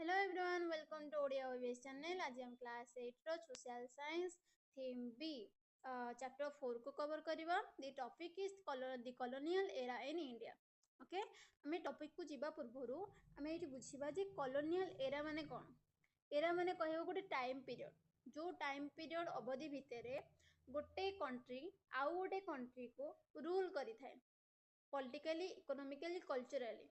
Hello everyone, welcome to Odia channel. आज हम class 8 रो social science theme B chapter 4 को कवर करबा. The topic is the colonial era in India. Okay, हमें topic को जीवा पूर्वरु हमें एठी बुझिबा जे कॉलोनियल एरा माने कोन. एरा माने कहबो गोटे टाइम पीरियड, जो टाइम पीरियड अवधि भितरे गोटे कंट्री आउ गोटे कंट्री को रूल करि थाए पॉलिटिकली, इकोनॉमिकली, कल्चरली.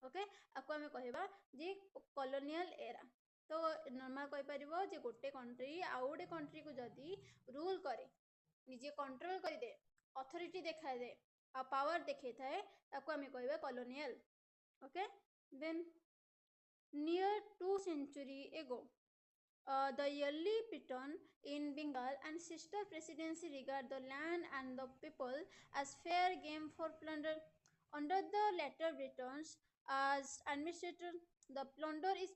ओके, आपको हमें कहबा जे कॉलोनियल एरा. तो नॉर्मल कहि परिबो जे गोटे कंट्री आउ गोटे कंट्री को जदी रूल करे, निजे कंट्रोल करि दे, अथॉरिटी देखा दे आ पावर देखे थाए, ताको हमें कहबा colonial. Okay, then near 2 centuries ago, the early Britain in Bengal and sister presidency regard the land and the people as fair game for plunder. Under the latter Britons as administrator, the plunder is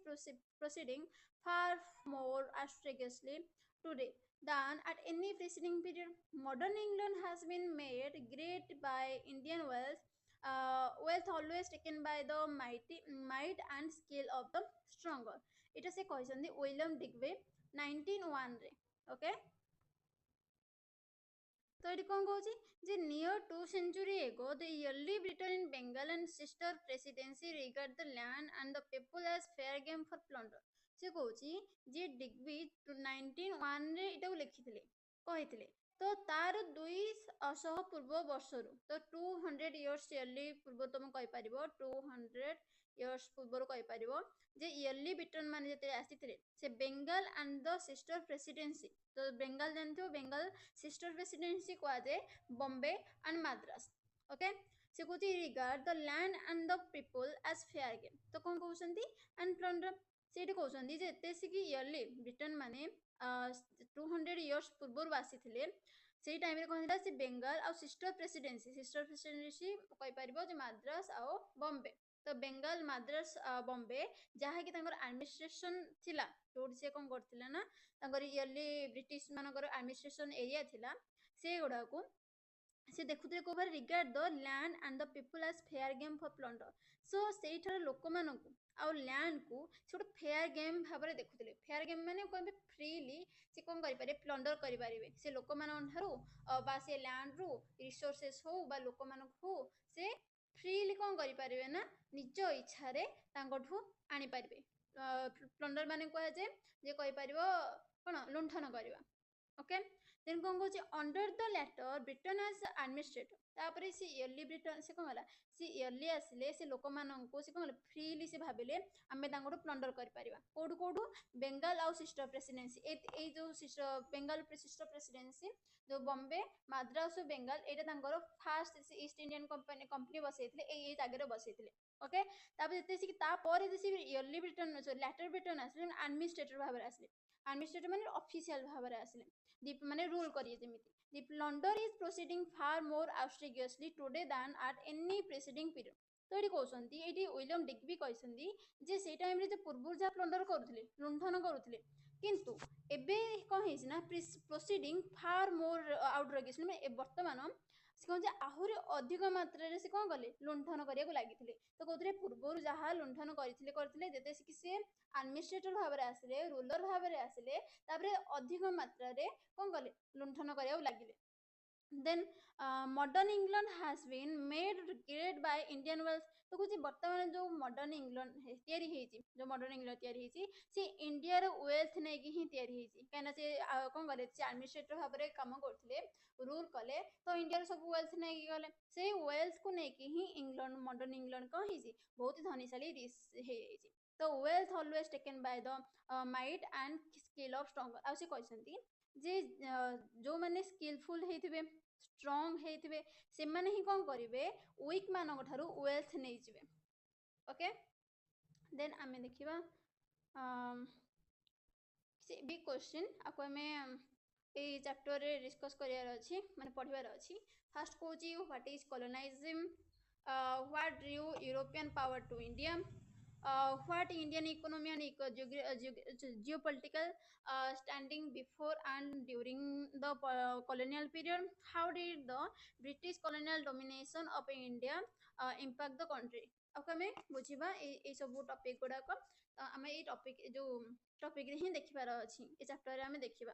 proceeding far more assiduously today than at any preceding period. Modern England has been made great by Indian wealth always taken by the might and skill of the stronger. এটা ସେ କହିଛନ୍ତି William ଡିଗବେ 1901 ରେ. Okay, ତ ଏଠି କ'ଣ କହୁଛି ଯେ near 2 centuries ago the early Britain in Bengal and sister presidency regard the land and the people as fair game for plunder. ସେ କହୁଛି ଯେ ଡିଗବି 1901 ରେ ଏଟାକୁ ଲେଖିଥିଲେ, କହିଥିଲେ. ତ ତାର 200 ପୂର୍ବ ବର୍ଷରୁ, ତ 200 years early ପୂର୍ବ ତମେ କହିପାରିବ, 200 years ପୂର୍ବରୁ କହିପାରିବ ଯେ ଇୟର୍ଲି ବ୍ରିଟନ ମାନେ ଯେତେବେଳେ ଆସିଥିଲେ ସେ Bengal and the sister presidency. ତ ବେଙ୍ଗାଲ ଜାଣିଥିବ, ବେଙ୍ଗାଲ ସିଷ୍ଟର ପ୍ରେସିଡେନ୍ସି କୁହାଯାଏ ବମ୍ବେ ଆଣ୍ଡ ମାଦ୍ରାସ. ଓକେ, ସେ କହୁଛି regard the land and the people as fair game. ତ କ'ଣ କହୁଛନ୍ତି ଆଣ୍ଡ ପ୍ଲଣ୍ଡର. ସେଇଠି କହୁଛନ୍ତି ଯେ ଏତେସିକି ଇୟର୍ଲି ବ୍ରିଟନ ମାନେ 200 years ପୂର୍ବରୁ ଆସିଥିଲେ. ସେଇ ଟାଇମରେ କ'ଣ ଥିଲା, ସେ ବେଙ୍ଗାଲ ଆଉ ସିଷ୍ଟର ପ୍ରେସିଡେନ୍ସି କହିପାରିବ ଯେ ମାଦ୍ରାସ ଆଉ ବମ୍ବେ. ତ ବେଙ୍ଗାଲ, ମାଦ୍ରାସ, ବମ୍ବେ ଯାହାକି ତାଙ୍କର ଆଡମିନିଷ୍ଟ୍ରେସନ ଥିଲା, ଯୋଉଠି ସେ କ'ଣ କରୁଥିଲେ ନା ତାଙ୍କର ଇୟର୍ଲି ବ୍ରିଟିଶ ମାନଙ୍କର ଆଡମିନିଷ୍ଟ୍ରେସନ ଏରିଆ ଥିଲା, ସେଗୁଡାକୁ ସେ ଦେଖୁଥିଲେ କୋଉଭାବେ regard the land and the people as fair game for plunder. So ସେଇଠାର ଲୋକମାନଙ୍କୁ ଆଉ ଲ୍ୟାଣ୍ଡକୁ ସେ ଗୋଟେ ଫେୟାର ଗେମ୍ ଭାବରେ ଦେଖୁଥିଲେ. ଫେୟାର ଗେମ୍ ମାନେ କହିବେ ଫ୍ରିଲି ସେ କ'ଣ କରିପାରିବେ, ପ୍ଲଣ୍ଡର କରିପାରିବେ ସେ ଲୋକମାନଙ୍କ ଠାରୁ ବା ସେ ଲ୍ୟାଣ୍ଡରୁ ରିସୋର୍ସେସ୍ ହଉ ବା ଲୋକମାନଙ୍କୁ ହଉ, ସେ ଫ୍ରିଲି କ'ଣ କରିପାରିବେ ନା ନିଜ ଇଚ୍ଛାରେ ତାଙ୍କଠୁ ଆଣିପାରିବେ. ପ୍ଲଣ୍ଡର ମାନେ କୁହାଯାଏ ଯେ କହିପାରିବ କ'ଣ ଲୁଣ୍ଠନ କରିବା. ଓକେ, ଦେନ୍ କ'ଣ କହୁଛି under the later Britain as administrator. ତାପରେ ସେ ଇୟର୍ଲି ବ୍ରିଟନ ସେ କ'ଣ ହେଲା, ସେ ଇୟର୍ଲି ଆସିଲେ ସେ ଲୋକମାନଙ୍କୁ ସେ କ'ଣ କଲେ ଫ୍ରିଲି ସେ ଭାବିଲେ ଆମେ ତାଙ୍କଠୁ ପ୍ଲଣ୍ଡର କରିପାରିବା. କୋଉଠୁ କୋଉଠୁ, ବେଙ୍ଗାଲ ଆଉ ସିଷ୍ଟର ପ୍ରେସିଡେନ୍ସି. ଏଇ ଯୋଉ ବେଙ୍ଗାଲ ସିଷ୍ଟର ପ୍ରେସିଡେନ୍ସି, ଯୋଉ ବମ୍ବେ, ମାଦ୍ରାସ, ବେଙ୍ଗାଲ, ଏଇଟା ତାଙ୍କର ଫାଷ୍ଟ ଇଷ୍ଟ ଇଣ୍ଡିଆନ କମ୍ପାନୀ ବସେଇଥିଲେ, ଏଇ ଜାଗାରେ ବସେଇଥିଲେ. ଓକେ, ତାପରେ ଯେତେସିକି ତାପରେ ଇୟର୍ଲି ବ୍ରିଟନ ଲ୍ୟାଟର ବ୍ରିଟନ ଆସିଲେ ଆଡମିନିଷ୍ଟ୍ରେଟର ଭାବରେ ଆସିଲେ. ଆଡମିନିଷ୍ଟ୍ରେଟର ମାନେ ଅଫିସିଆଲ ଭାବରେ ଆସିଲେ, ମାନେ ରୁଲ କରିବେ ଯେମିତି. The plunder is proceeding far more assiduously today than at any preceding period. ତ ଏଠି କହୁଛନ୍ତି, ଏଠି ୱିଲିୟମ ଡିଗବି କହିଛନ୍ତି ଯେ ସେଇ ଟାଇମରେ ଯେ ପୂର୍ବରୁ ଯାହା ପ୍ଲଣ୍ଡର କରୁଥିଲେ, ଲୁଣ୍ଠନ କରୁଥିଲେ, କିନ୍ତୁ ଏବେ କ'ଣ ହେଇଛି ନା ପ୍ରୋସିଡିଂ ଫାର ମୋର ଆଉଟ୍ରାଗିୟସ୍. ମାନେ ବର୍ତ୍ତମାନ ସେ କ'ଣ ଯେ ଆହୁରି ଅଧିକ ମାତ୍ରାରେ ସେ କ'ଣ କଲେ, ଲୁଣ୍ଠନ କରିବାକୁ ଲାଗିଥିଲେ. ତ କହୁଥିଲେ ପୂର୍ବରୁ ଯାହା ଲୁଣ୍ଠନ କରିଥିଲେ ଯେତେସିକି ସେ ଆଡମିନିଷ୍ଟ୍ରେଟର ଭାବରେ ଆସିଲେ, ରୁଲର ଭାବରେ ଆସିଲେ, ତାପରେ ଅଧିକ ମାତ୍ରାରେ କ'ଣ କଲେ, ଲୁଣ୍ଠନ କରିବାକୁ ଲାଗିଲେ. Then modern England has been made great by Indian wealth. ତ କହୁଛି ବର୍ତ୍ତମାନ ଯୋଉ ମଡର୍ନ ଇଂଲଣ୍ଡ ତିଆରି ହେଇଛି, ଯୋଉ ମଡର୍ନ ଇଂଲଣ୍ଡ ତିଆରି ହେଇଛି, ସେ ଇଣ୍ଡିଆର ୱେଲ୍ଥ ନେଇକି ହିଁ ତିଆରି ହେଇଛି. କାହିଁକିନା ସେ କ'ଣ କଲେ, ସେ ଆଡମିନିଷ୍ଟ୍ରେଟର ଭାବରେ କାମ କରୁଥିଲେ, ରୁଲ କଲେ, ତ ଇଣ୍ଡିଆର ସବୁ ୱେଲ୍ଥ ନେଇକି ଗଲେ. ସେଇ ୱେଲ୍ଥକୁ ନେଇକି ହିଁ ଇଂଲଣ୍ଡ, ମଡର୍ନ ଇଂଲଣ୍ଡ କ'ଣ ହେଇଛି, ବହୁତ ଧନୀଶାଳୀ ହେଇଯାଇଛି. ତ wealth always taken Bai the might and skill of stronger. ଆଉ ସେ କହିଛନ୍ତି ଯେ ଯୋଉମାନେ ସ୍କିଲଫୁଲ ହେଇଥିବେ, ଷ୍ଟ୍ରଙ୍ଗ ହେଇଥିବେ, ସେମାନେ ହିଁ କ'ଣ କରିବେ, ୱିକ୍ ମାନଙ୍କ ଠାରୁ ୱେଲ୍ଥ ନେଇଯିବେ. ଓକେ, ଦେନ୍ ଆମେ ଦେଖିବା ବିଗ୍ କ୍ୱେଶ୍ଚିନ୍. ଆକୁ ଆମେ ଏଇ ଚାପ୍ଟରରେ ଡିସ୍କସ୍ କରିବାର ଅଛି, ମାନେ ପଢ଼ିବାର ଅଛି. ଫାର୍ଷ୍ଟ କହୁଛି what is colonialism, what drew European power to India, what Indian economy and geopolitical standing before and during the colonial period, how did the British colonial domination of India impact the country. आपको हमें बुझिबा ए सब topic गुडाक. आम ये topic रे ही देखिबार अछि ए chapter रे आमे देखिबा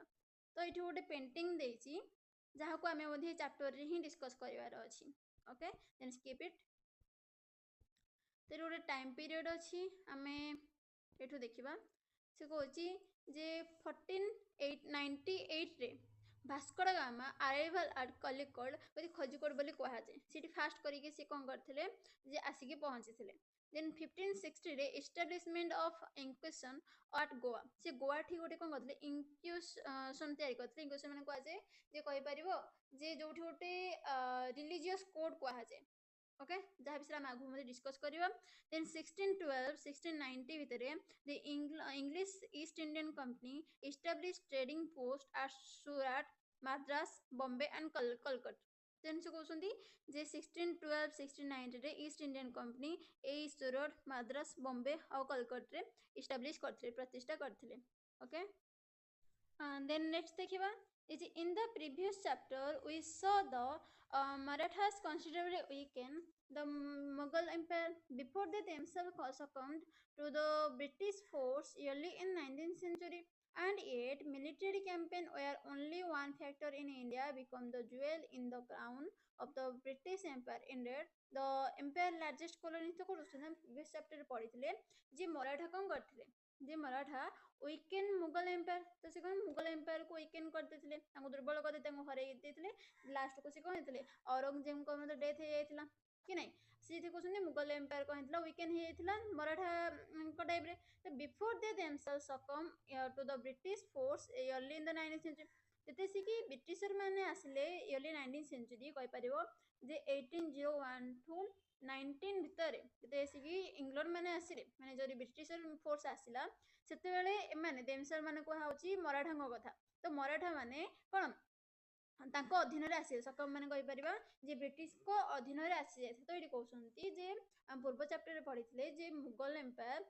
तो ये गोटे पेंटिंग देछि जहाँ को आमे मध्ये चैप्टर रे ही डिस्कस करिवार अछि ओके देन स्किप इट तो गोटे टाइम पीरियड अछि आमे एठू देखिबा से कहछि जे 1498 रे भास्कर गामा अराइवल एट कलिकोड कति खजिकोड बोली कहा जाय सिटी फास्ट करिके से कोन करथिले जे आसिके पहुंचीथिले देन 1560 रे establishment of inquisition at Goa से गोवा ठी गोटे कोन करथिले इंक्विजिशन तयारी करथिले इंक्विजिशन माने कहा जाय जे कहि परिबो जे जोठी गोटे रिलीजियस कोड कहा जाय ओके जहाँ विषय हम आगु डिस्कस करिबा देन 1612 1690 भितरे the English East Indian company establish trading post at Surat Madras Bombay and Calcutta then से कहउसंती जे 1612 1690 रे ईस्ट इंडियन कंपनी ए सूरत मद्रास बॉम्बे और कलकत्ता रे एस्टैब्लिश करथिले प्रतिष्ठा करथिले ओके then next देखिबा is in the previous chapter we saw the Marathas considerably weakened the Mughal Empire before they themselves succumbed to the British force early in 19th century and yet military campaign were only one factor in India become the jewel in the crown of the British Empire ended the empire largest colony तो करूछन previous chapter रे पढिथिले जे मराठा कोन करथिले जे Maratha weekend Mughal empire तो से कौन Mughal empire को weekend कर देथिले तांको दुर्बल कर देते हरै देथिले लास्ट को से कौन हेथिले औरंगजेब को मतलब डेथ हे जायतिला कि नै सीधे कहउछन मुगल एम्पायर को हेथिला वीकेंड हे जायतिला मराठा को टाइप रे तो before they themselves succumb to the British force early in the 19th century जते से कि ब्रिटिशर माने आसिले अर्ली 19th सेंचुरी कहि परिबो जे 1801 टू 19 भितर जते से कि इंग्लैंड माने आसिले माने जरी ब्रिटिशर फोर्स आसिला सेते बेले माने देमसेल माने को हाउची मराठा कथा तो मराठा माने कोन तांको अधीन रे आसी सकम माने कहि परिबा जे ब्रिटिश को अधीन रे आसी जाय तो एडी कहउसंती जे हम पूर्व चैप्टर रे पढिथिले जे मुगल एम्पायर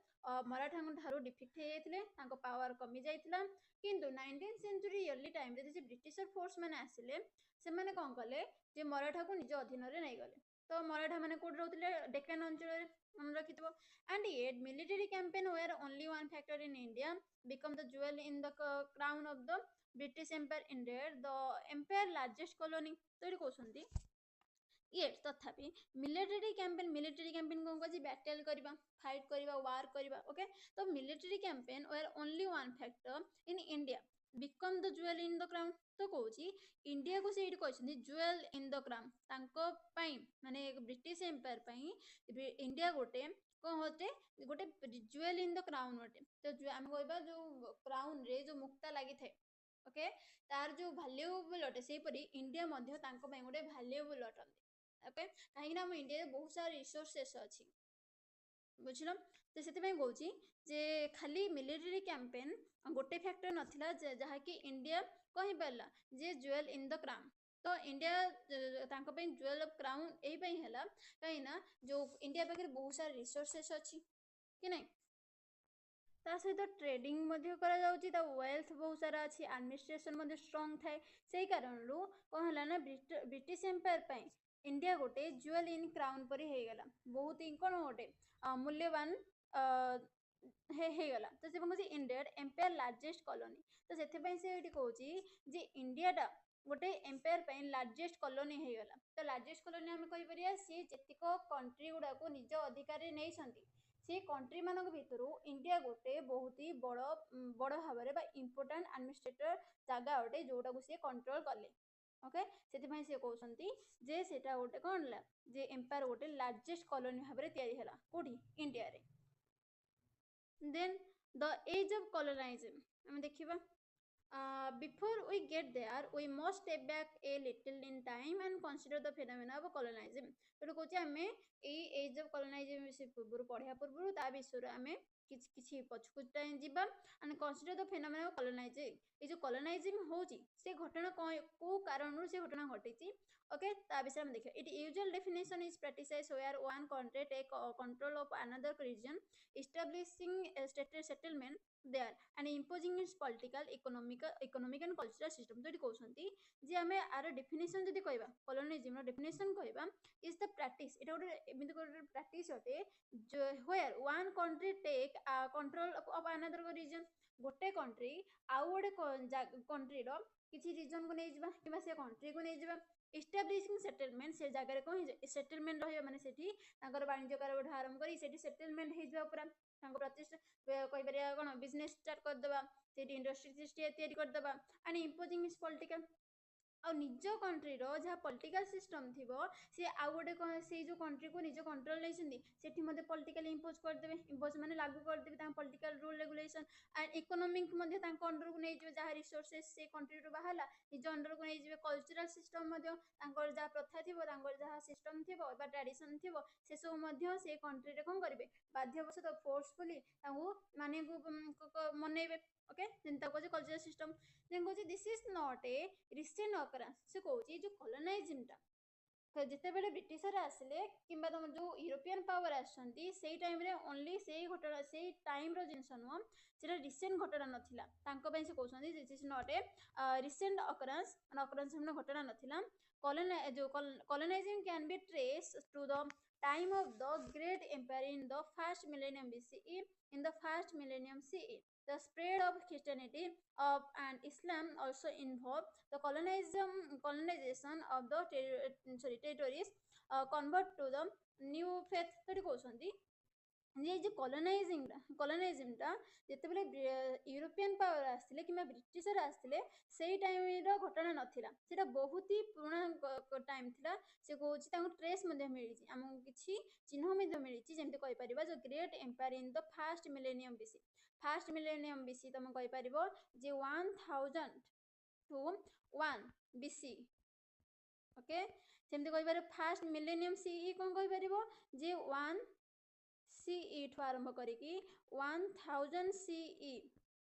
मराठा थारू डिफीट हे जायतिले तांको पावर कमी जायतिला किंतु 19th सेंचुरी अर्ली टाइम रे जे ब्रिटिशर फोर्स माने आसिले से माने कोन कले जे मराठा को निज अधीन रे नै गले तो मराठा माने कोड रहतिले डेक्कन अंचल रे मन रखितबो and yet military campaign were only one factor in India become the jewel in the crown of the British Empire ended the empire largest colony तो ये कहउसंती ये तथापि मिलिटरी कैंपेन कोन कजी बैटल करबा फाइट करबा वार करबा ओके तो military campaign were only one factor in India become the jewel in the crown तो कहउची इंडिया को सेठी कहछनी ज्वेल इन द क्राउन तांको पई माने ब्रिटिश एम्पायर पई इंडिया गोटे कोन होते गोटे ज्वेल इन द क्राउन होते तो जो हम कहबा जो क्राउन रे जो मुक्ता लागि थाए ओके तार जो वैल्यूएबल अटे से परी इंडिया मध्य तांको पई गोटे वैल्यूएबल अटंती ओके काहे ना हम इंडिया रे बहुत सारा रिसोर्सेस अछि बुझलो तो सेते पई कहउची जे खाली मिलिटरी कैंपेन गोटे फैक्टर नथिला जहा कि इंडिया कहि परला जे ज्वेल इन द क्राउन तो इंडिया तांको पई ज्वेल ऑफ क्राउन एही पई हला काहे ना जो इंडिया पाखे बहुत सारा रिसोर्सेस अछि कि नै ता सहित ट्रेडिंग मध्य करा जाउची ता वेल्थ बहुत सारा अछि एडमिनिस्ट्रेशन मध्य स्ट्रांग थाए सेही कारण रो कोन हला ना ब्रिटिश एम्पायर पई इंडिया गोटे ज्वेल इन क्राउन परी हे गला बहुत ही कोन गोटे मूल्यवान हे गला तो से कहउची इंडियन एम्पायर लार्जेस्ट कॉलोनी तो सेथे पई से एठी कहउची जे इंडिया टा गोटे एम्पायर पई लार्जेस्ट कॉलोनी हे गला तो लार्जेस्ट कॉलोनी हम कहि परिया से जेतिको कंट्री गुडा को निज अधिकार रे नै छंती से कंट्री मानक भितरु इंडिया गोटे बहुत ही बड़ भाबरे बा इंपोर्टेंट एडमिनिस्ट्रेटर जागा ओटे जोटा को से कंट्रोल करले ओके सेति पई से कहउसंती जे सेटा गोटे कोन ला जे एम्पायर गोटे लार्जेस्ट कॉलोनी भाबरे तयारी हला कोठी इंडिया रे then the age of colonising हम देखिबा before we get there we must step back a little in time and consider the phenomena of colonizing तो कहउची हमें ए एज ऑफ कॉलोनाइजिंग विषय पूर्व पढ़िया पूर्व ता विषय हमें किछि पछकु टाइम जिबा and consider the phenomena of colonising ए जो कॉलोनाइजिंग होची से घटना को कारण से घटना घटिची ओके ता विषय में देखिए it usual definition is practiced where one country take control of another region establishing a state settlement there and imposing its political economic and cultural system तो कहउछंती जे हमें आर डेफिनेशन जदी कहबा colonialism रो डेफिनेशन कहबा is the practice एटा गोटे एमिति गोटे practice होते where one country take control of another region गोटे कंट्री आउ गोटे कंट्री रो किसी रीजन को नहीं जिबा किबा से कंट्री को नहीं जिबा इस्टाब्लिशिंग सेटलमेंट से जगह कौन सेटलमेंट रहिबा माने सेठी तांकर वाणिज्य कारोबार आरंभ करी सेठी सेटलमेंट हे जिबा पूरा तांको प्रतिष्ठा कहि परिया कोन बिजनेस स्टार्ट कर देबा सेठी इंडस्ट्री तैयारी कर देबा एंड इंपोजिंग इज पॉलिटिकल आ निज कंट्री रो जहाँ पॉलिटिकल सिस्टम थिबो से आ गोटे से जो कंट्री को निज कंट्रोल नहीं सेठी मध्ये पॉलिटिकल इंपोज कर देबे इंपोज माने लागू कर देबे ता political rule regulation and economic मध्ये ता अंडर को नहीं जो जहाँ रिसोर्सेस से कंट्री रो बाहला निज अंडर को नहीं जिवे कल्चरल सिस्टम मध्ये तांकर जहाँ प्रथा थिबो तांकर जहाँ सिस्टम थिबो बा ट्रेडिशन थिबो से सब मध्ये से कंट्री रे कोन करबे बाध्यवशत फोर्सफुली तांको माने को मनेबे ओके चिंता को कल्चरल सिस्टम देन कहूँ this is not a recent occurrence से कहूँ जो कॉलोनाइजिम टा जितेबले ब्रिटिशर आसिले किंबा तुम जो यूरोपियन पावर आसछंती सेई टाइम रे ओनली सेई घटना सेई टाइम रो जिंस नुह सेटा रिसेंट घटना नथिला तांको पई से कहउछंती this is not a recent occurrence an occurrence हमने घटना नथिला colonizing can be traced to the time of the great empire in the first millennium BCE in the first millennium CE the spread of Christianity and Islam also involved the colonization of the territories convert to the new faith तो कहउछंती ये जो कॉलोनाइजिम टा जेतेबेले European power आसथिले किंबा britisher आसथिले सेई time रो घटना नथिला सेटा बहुत ही पुराना टाइम थिला से कहउची तांको ट्रेस मध्ये मिलिची हमहु किछि चिन्ह मध्ये मिलिची जेमते कहि परिबा जो great empire in the first millennium BC तम कहि परिबो जे 1000 टू 1 बीसी ओके सेमते कहि पारे फर्स्ट मिलेनियम सीई कोन कहि परिबो जे 1 CE ठु आरंभ करिकी 1000 CE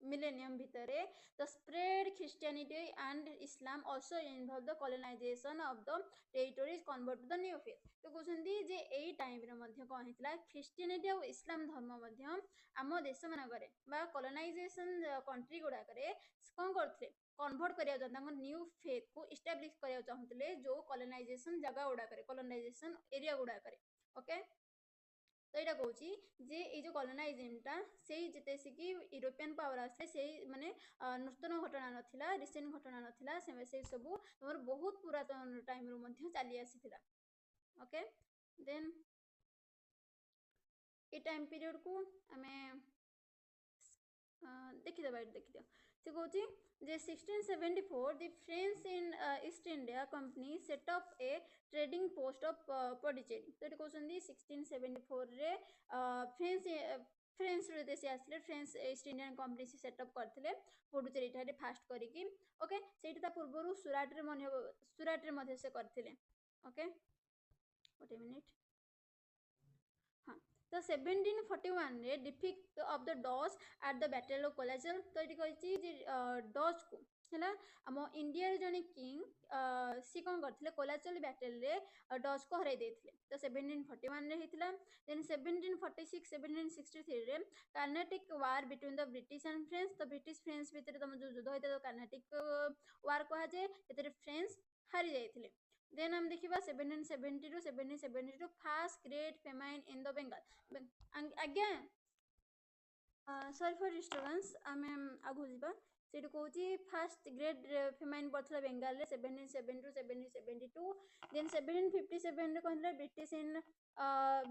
millennium भितरे the spread Christianity and Islam also involve the colonization of the territories convert to the new faith तो कहउछंती जे एई टाइम रे मध्ये कोन हितला क्रिश्चियनिटी और इस्लाम धर्म मध्ये आम देश मन करे बा colonization कंट्री गुडा करे कोन करथले कन्वर्ट करिया जंता न्यू फेथ को एस्टैब्लिश करिया चाहतले जो colonization जगह गुडा करे colonization एरिया गुडा करे ओके तो यहाँ कहूँ जे ये जो कॉलोनाइजिम टा से जिते सिकी यूरोपियन पावर आसे से माने नूतन घटना नथिला रिसेंट घटना नथिला से सब तमर बहुत पुरातन टाइम रो मध्ये चली आसीथिला ओके देन ए टाइम पीरियड को हमें देखि दबा देखि दियो से कहूँ जे 1674 the French in East India Company set up a trading post of Pondicherry तो कहउछंदी 1674 रे फ्रेंच रे देश आसले फ्रेंच ईस्ट इंडियन कंपनी से सेटअप करथिले पुडुचेरी ठारे फास्ट करिकी ओके सेठी ता पूर्वरु सुराट रे मध्ये से करथिले ओके व्हाट ए मिनिट हां तो 1741 रे defeat of the Dutch at the battle of Colachel तो इटी कहिची जे डच को हला हम इंडिया रे जने किंग सी कोन करथिले कोलाचल बैटल रे डच को हराई देथिले तो 1741 रे हितला देन 1746 1763 रे Carnatic war between the British and French तो ब्रिटिश फ्रेंच भितर तम जो युद्ध होइते तो कर्नाटिक वार कहा जे एतरे फ्रेंच हारि जाइथिले देन हम देखिबा 1770 to 1772 first great famine in the Bengal again sorry for disturbance आमे आगु जिबा सेठी कहूची फर्स्ट ग्रेट फेमाइन पड़थला बेंगल रे 1770 टू 1772 देन 1757 रे कहला British in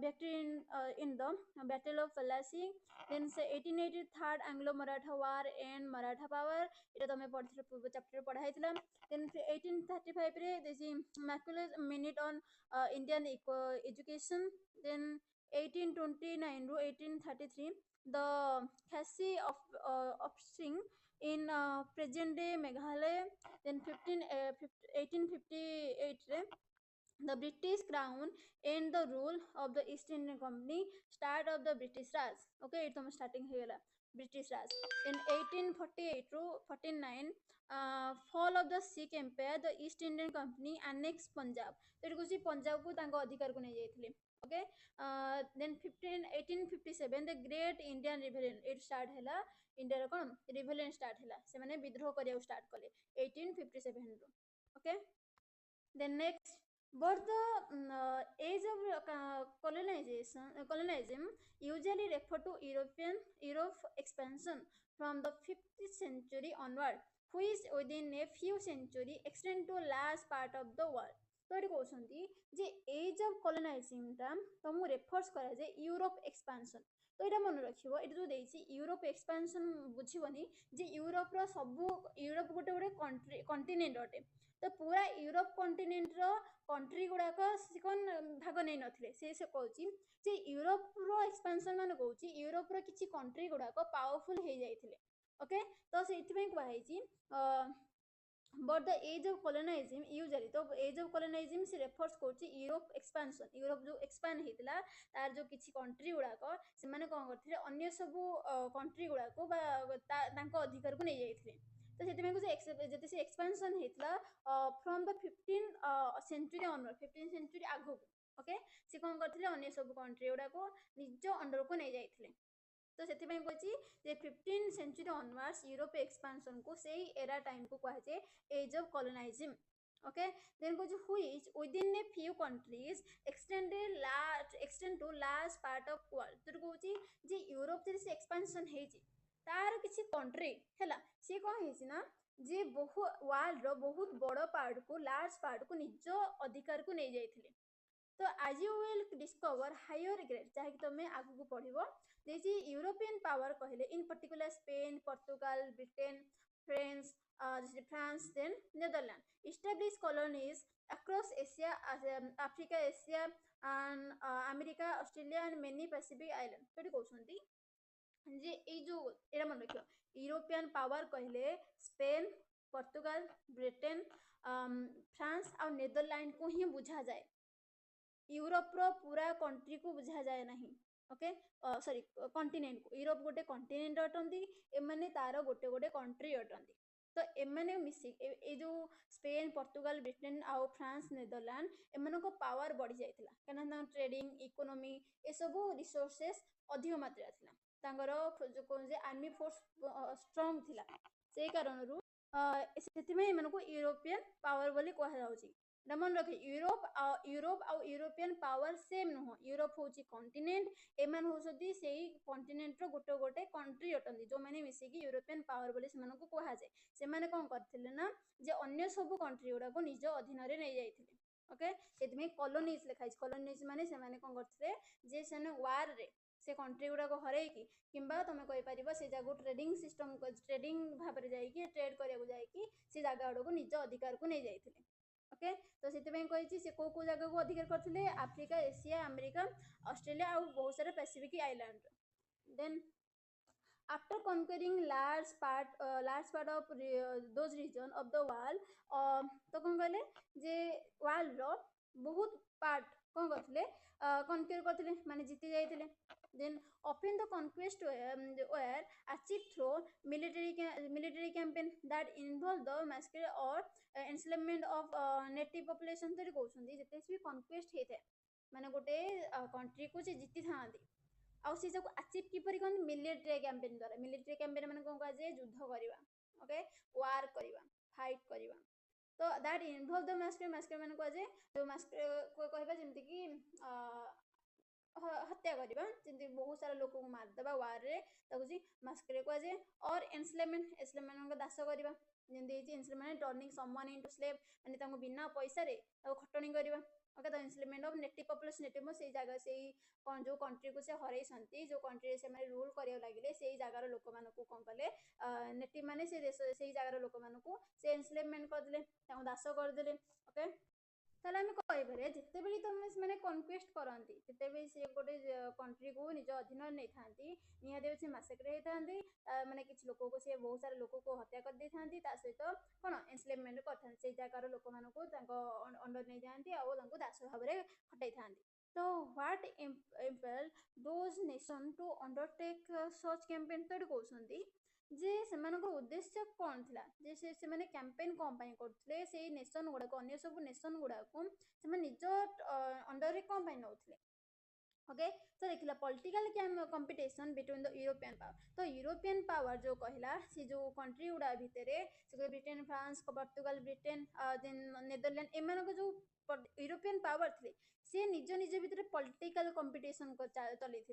victory in the battle of Plassey then 1880 third anglo maratha war and maratha power এটা তুমি পড়ছিলে পূর্ব চ্যাপ্টারে পড়া হয়েছিল then 1835 রে দিছি maculus minute on indian education then 1829 to 1833 the Khasi of offspring in present day Meghalaya then 1858 रे The British crown and the rule of the East Indian Company, start of the British Raj. Okay, it's starting here. British Raj. In 1848 to 49, fall of the Sikh Empire, the East Indian Company annexed Punjab. तो ये पंजाब को तांको अधिकार को नहीं जाइथिले. Okay, then 1857 the Great Indian Rebellion it start hela. India कौन rebellion start hela. से माने विद्रोह करिया start कले 1857 रो. Okay. Then next, but the age of colonialism usually refer to Europe expansion from the 5th century onward, which within a few centuries extend to large part of the world. तो ये कहते जे as of colonising तुमको refers करा जे Europe expansion. तो ये मन रखियो ये जो देछि यूरोप एक्सपांशन बुझिबनी जे यूरोप रो सब यूरोप गोटे गोटे कंट्री कॉन्टिनेंट अटे. तो पूरा यूरोप कॉन्टिनेंट रो कंट्री गुड़ाक से कौन भाग नहीं नथिले से कहूँ जे यूरोप रो एक्सपांशन मान कहूँ यूरोप रो किछि कंट्री गुड़ाक पावरफुल हो जाइथिले. ओके, तो से कहुई but the age of colonialism usually तो age of colonialism से refers करछि यूरोप एक्सपांशन. यूरोप जो एक्सपांड हेतिला तार जो किछि कंट्री गुड़ाक से माने कोन करथिले अन्य सब कंट्री गुड़ाक बा तांको अधिकार को नै जाइथिले. तो सेति को जति से एक्सपांशन हेतिला from the 15th century onward 15th century आगो. ओके, से कोन करथिले अन्य सब कंट्री गुड़ाक निज अंडर को नै जाइथिले. तो से कहछि 15th century onwards Europe expansion को से एरा टाइम को कहुए age of colonialism. Okay, then goes which within a few countries extend to large part of world. तो कहछि जे यूरोप से एक्सपांशन हेछि तार किछि कंट्री हैला से कोन हेछि ना जे बहु वर्ल्ड रो बहुत बड़ पार्ट को लार्ज पार्ट को निज अधिकार को नै जाइथिले. तो आज you will discover higher grade चाहे तुम आगु को पढ़िबो देखि यूरोपियन पावर कहले in particular Spain Portugal Britain France then Netherland establish colonies across Asia, Africa, Asia, and America, Australia, and many Pacific island. तो कहउछंती जे ए जो एरा मन रखियो यूरोपियन पावर कहले स्पेन पोर्तुगाल ब्रिटेन फ्रांस और नेदरलैंड को ही बुझा जाए. यूरोप रो पूरा कंट्री को बुझा जाए नहीं. ओके, सॉरी कॉन्टिनेंट को यूरोप गोटे कॉन्टिनेंट अटंती एमाने तार गोटे गोटे कंट्री अटंती. तो एमाने मिसी ए जो स्पेन पोर्तुगाल ब्रिटेन आउ फ्रांस नेदरलैंड एमान को पावर बढ़ी जाइतिला काना ट्रेडिंग इकोनॉमी ए सब रिसोर्सेस अधिक मात्रा थिला. तांगर जो कोन जे आर्मी फोर्स स्ट्रांग थिला से कारण रु सेतिमे एमान को यूरोपियन पावर बोली कहा जाउची. मन रखे यूरोप आउ यूरोपियन पावर सेम नुह. यूरोप होची कॉन्टिनेंट एमान होसदी सेही कॉन्टिनेंट रो गोटे गोटे कंट्री अटंदी जो माने मिसिकी यूरोपियन पावर बोली सेमान को कहा जाए. से माने कोन करथिले ना जे अन्य सब कंट्री गुडा को निज अधीन रे नै जाइथिले. ओके, सेतमे कॉलोनीज लिखाइ कॉलोनीज माने से माने कोन करथिले जे सेने वार रे से कंट्री गुडा को हरै की किंबा तुम कहि परिबो से जागो ट्रेडिंग सिस्टम ट्रेडिंग भाबरे जाई की ट्रेड करिया को जाई की से जागा गुडा को निज अधिकार को नै जाइथिले. ओके, तो से कही से को जगह को अधिकार करथिले अफ्रीका एशिया अमेरिका ऑस्ट्रेलिया और बहुत सारे Pacific island. Then after conquering large part of those region of the world तो कौन कहले जे वर्ल्ड रो बहुत पार्ट कौन करथिले कनक्यूर करथिले माने जीति जाइथिले. then often the conquest were achieved through military campaign that involved the massacre or enslavement of native population. तो कहउछंदी जते भी कनक्वेस्ट हेते माने गोटे कंट्री को जे जीति थांदी आउ से जको अचीव किपरि कोन मिलिटरी कैंपेन द्वारा. मिलिटरी कैंपेन माने कोन कहा जे युद्ध करबा. ओके, वार करबा फाइट करबा. तो दैट इन्वॉल्व द मास्कर माने कहा जे तो मास्कर को कहबा जेमति कि हत्या करबा जेमति बहुत सारा लोक को मार देबा वार रे ताकू जी मास्कर कहा जे और एन्स्लेवमेंट को दास करबा जेमति एन्स्लेवमेंट टर्निंग समवन इनटू स्लेव माने तांको बिना पैसा रे ताको खटणी करबा. ओके, तो एन्स्लेवमेंट ऑफ नेटिव पॉपुलेशन नेटिव से जगह से कौन जो कंट्री को से हरई संती जो कंट्री से माने रूल करिया लागिले सेही जगार लोक मानन को कोन कले नेटिव माने से देश सेही जगार लोक मानन को से एन्स्लेवमेंट कर दिले ताको दास कर दिले. ओके, ତାହେଲେ ଆମେ କହିପାରିବା ଯେତେବେଳେ ତମେ ସେମାନେ କନକ୍ୱେଷ୍ଟ କରନ୍ତି, ଯେତେବେଳେ ସେ ଗୋଟେ କଣ୍ଟ୍ରିକୁ ନିଜ ଅଧୀନରେ ନେଇଥାନ୍ତି, ନିହାତି ଭାବେ ସେ ମାସେକ୍ରେ ହେଇଥାନ୍ତି, ମାନେ କିଛି ଲୋକକୁ ସେ ବହୁତ ସାରା ଲୋକକୁ ହତ୍ୟା କରିଦେଇଥାନ୍ତି, ତା ସହିତ କ'ଣ ଏନ୍ସ୍ଲେଭମେଣ୍ଟ କରିଥାନ୍ତି, ସେଇ ଜାଗାର ଲୋକମାନଙ୍କୁ ତାଙ୍କ ଅଣ୍ଡର ନେଇଯାଆନ୍ତି ଆଉ ତାଙ୍କୁ ଦାସ ଭାବରେ ଖଟାଇଥାନ୍ତି। ତ what impelled those nations to undertake such campaign? ତ ଏଠି କହୁଛନ୍ତି ଯେ ସେମାନଙ୍କର ଉଦ୍ଦେଶ୍ୟ କ'ଣ ଥିଲା, ଯେ ସେମାନେ କ୍ୟାମ୍ପେନ୍ କ'ଣ ପାଇଁ କରୁଥିଲେ, ସେଇ ନେସନ୍ ଗୁଡ଼ାକୁ, ଅନ୍ୟ ସବୁ ନେସନ୍ ଗୁଡ଼ାକୁ ସେମାନେ ନିଜ ଅଣ୍ଡରରେ କ'ଣ ପାଇଁ ନେଉଥିଲେ। ओके तो देखिला political competition between the European power. तो यूरोपियन पावर जो कहला से जो कंट्री गुड़ा भितर से Britain France Portugal Britain then Netherland एमान जो यूरोपियन पावर थे सी निज निज भितर पॉलिटिकल कंपटीशन चलई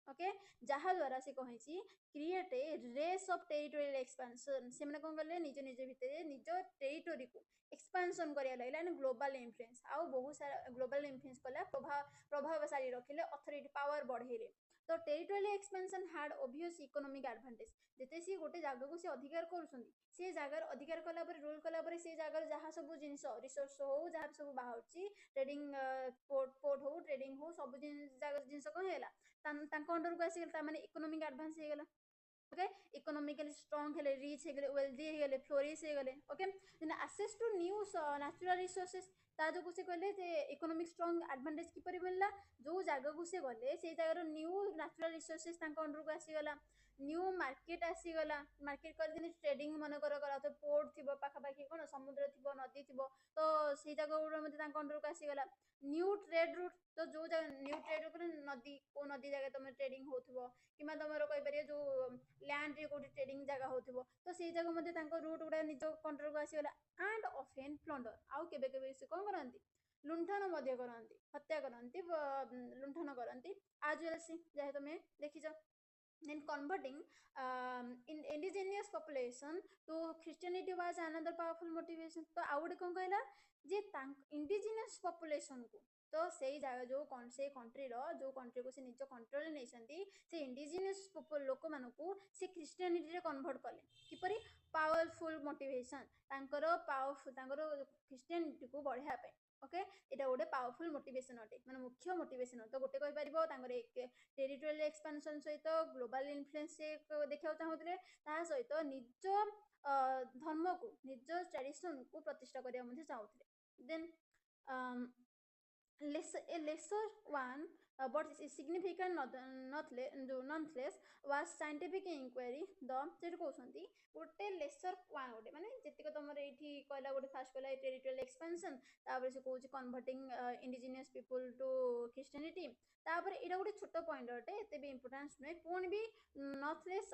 ओके जहाँ द्वारा से कही create a race of territorial expansion से मैंने कौन कले निज निज भितर निज टेरिटोरी को एक्सपेंशन करिया लागला एंड ग्लोबल इन्फ्लुएंस आउ बहुत सारा ग्लोबल इन्फ्लुएंस कला प्रभावशाली रखिले अथॉरिटी पावर बढ़ेले। तो territorial expansion had obvious economic advantage जेते सी गोटे जगह को से अधिकार करूछन से जगह अधिकार कला पर रूल कला पर से जगह जहाँ सब जिनस रिसोर्स हो जहाँ सब बाहरची ट्रेडिंग पोर्ट हो ट्रेडिंग हो सब जगह जिनस कौन हैला तांको अंडर को आसी माने इकोनॉमिक एडवांस हे गेला ओके इकोनॉमिकली स्ट्रांग हेले रिच हे गेले वेल्दी हे गेले फ्लोरिश हे गेले okay then access to new natural resources ता जो से कहले जे इकोनॉमिक स्ट्रांग एडवांटेज किपरि मिलला जो जगह को से गले से जगह न्यू नेचुरल रिसोर्सेस तांको अंडर को आसी गला न्यू मार्केट आसी गला मार्केट कर दिन ट्रेडिंग मन करा तो पोर्ट थिबो पाखा पाखी कोन समुद्र थिबो नदी थिबो तो से जगह गुडा मध्ये तांको अंडर को आसी गला न्यू ट्रेड रूट तो जो जगह न्यू ट्रेड रूट नदी को नदी जगह तुम ट्रेडिंग होथिबो किमा तमरो कहि परियो जो लैंड रे कोठी ट्रेडिंग जगह होथिबो तो से जगह मध्ये तांको रूट गुडा निज कंट्रोल को आसी गला एंड ऑफेन प्लंडर आउ केबे केबे से कोन करंती लुंठन मध्य करंती हत्या करंती लुंठन करंती आज वेल सी जहे तुमे देखिजो then converting in indigenous population to Christianity was another powerful motivation तो आउ गोटे कौन कहला जे इंडिजिनियस पॉपुलेशन को तो से जगह जो से कंट्री रो जो कंट्री को से निज कंट्रोल नहीं से इंडिजिनियस लोक मान को से क्रिश्चियनिटी रे कन्वर्ट कले किपरि पावरफुल मोटिवेशन पावरफुल क्रिश्चियनिटी को बढ़िया पे ओके एटा गोटे पावरफुल मोटिवेशन अटे माने मुख्य मोटिवेशन तो गोटे कहि परिबो तांगरे टेरिटोरियल एक्सपेंशन सहित ग्लोबल इन्फ्लुएंस देखा चाहूले ता सहित निज धर्म को निज ट्रेडिशन को प्रतिष्ठा करने चाहूले then a lesser one but significant nonetheless was scientific inquiry the set कहउछंती गोटे लेसर वन गोटे माने जतिक तमर एठी कहला गोटे फास्ट कहला टेरिटोरियल एक्सपेंशन तापर से कहउछ converting indigenous people to Christianity तापर एटा गोटे छोट पॉइंट अटे एते भी इंपोर्टेंस नै कोन भी नॉटलेस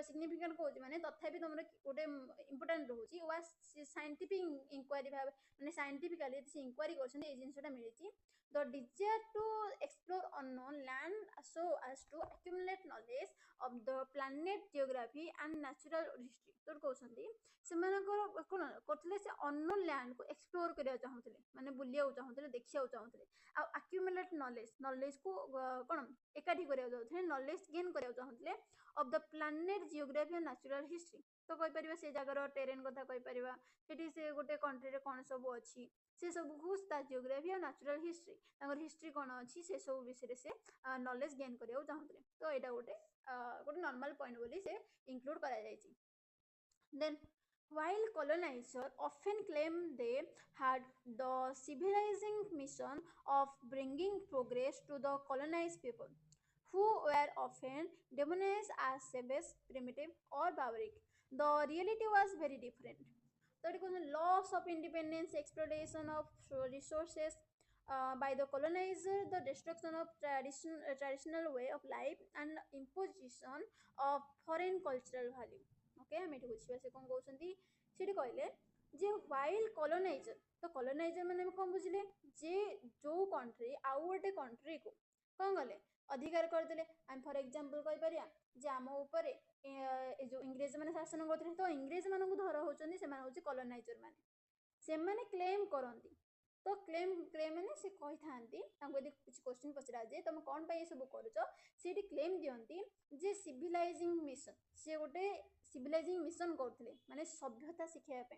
सिग्निफिकेंट कहउछ माने तथापि तमर गोटे इंपोर्टेंट रहउची वाज साइंटिफिक इंक्वायरी भाबे माने साइंटिफिकली से इंक्वायरी करछन ए जिंसटा मिलिची the desire to explore unknown land so as to accumulate knowledge of the planet geography and natural history तो कहउछंती सेमानकर कोन करथले से अननोन लैंड को एक्सप्लोर करिया चाहउतले माने बुलिया चाहउतले देखिया चाहउतले आ accumulate knowledge को कोन एकाठी करिया चाहउतले नॉलेज गेन करिया चाहउतले of the planet geography and natural history तो कहि परिबा से जगह टेरेन कथा कहि परिबा सेठी से गोटे कंट्री रे कोन सब अछि से सब घुस ता जियोग्राफी और नेचुरल हिस्ट्री तांगर हिस्ट्री कोन अछि से सब विषय से नॉलेज गेन करियो चाहउतले तो एटा गोटे नॉर्मल पॉइंट बोली से इंक्लूड करा जायछि then while colonizer often claim they had the civilizing mission of bringing progress to the colonized people who were often demonized as savage primitive or barbaric the reality was very different so it was loss of independence exploitation of resources by the colonizer the destruction of traditional way of life and imposition of foreign cultural value okay हम एठी बुझिबा से कोन कहउछंती सेठी कहले जे while coloniser तो coloniser माने हम कोन बुझिले जे जो country आउ गोटे कंट्री को कोन गले अधिकार कर देले हम फॉर एग्जांपल कहि परिया जे हम ऊपर ए जो इंग्रेज माने शासन करथले तो इंग्रेज मानकु धर होचंदी से माने होची कॉलोनाइजर माने से माने क्लेम करंती तो क्लेम माने से कहि थांती तांको यदि कुछ क्वेश्चन पचरा जे तुम कोन पय सब करूचो सेठी क्लेम दियंती जे सिविलाइजिंग मिशन से गोटे सिविलाइजिंग मिशन करथले माने सभ्यता सिखाया पे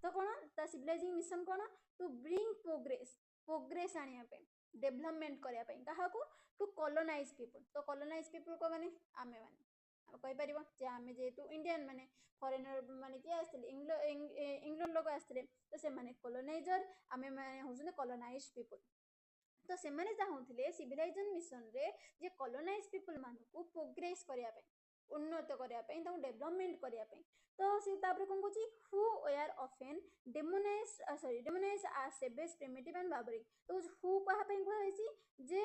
तो कोन ता सिविलाइजिंग मिशन कोन टू ब्रिंग प्रोग्रेस प्रोग्रेस आनिया पे डेवलपमेंट करिया पे काहाकू टू कॉलोनाइज पीपल तो कॉलोनाइज पीपल को माने आमे माने आप कहि परिबो जे आमे जेतु इंडियन माने फॉरेनर माने कि आस्थिले इंग्लैंड लोक आस्थिले तो से माने कॉलोनाइजर आमे माने होजुने कॉलोनाइज पीपल तो सेमाने चाहूले सिविलाइजेशन मिशन रे जे कॉलोनाइज पीपल मानकू प्रोग्रेस करिया पे उन्नत करिया पे ताऊ डेवलपमेंट करिया पे तो से तापर कोन कहूची who were often demonise as savage primitive and barbaric तो हु कहा पे कहैछि जे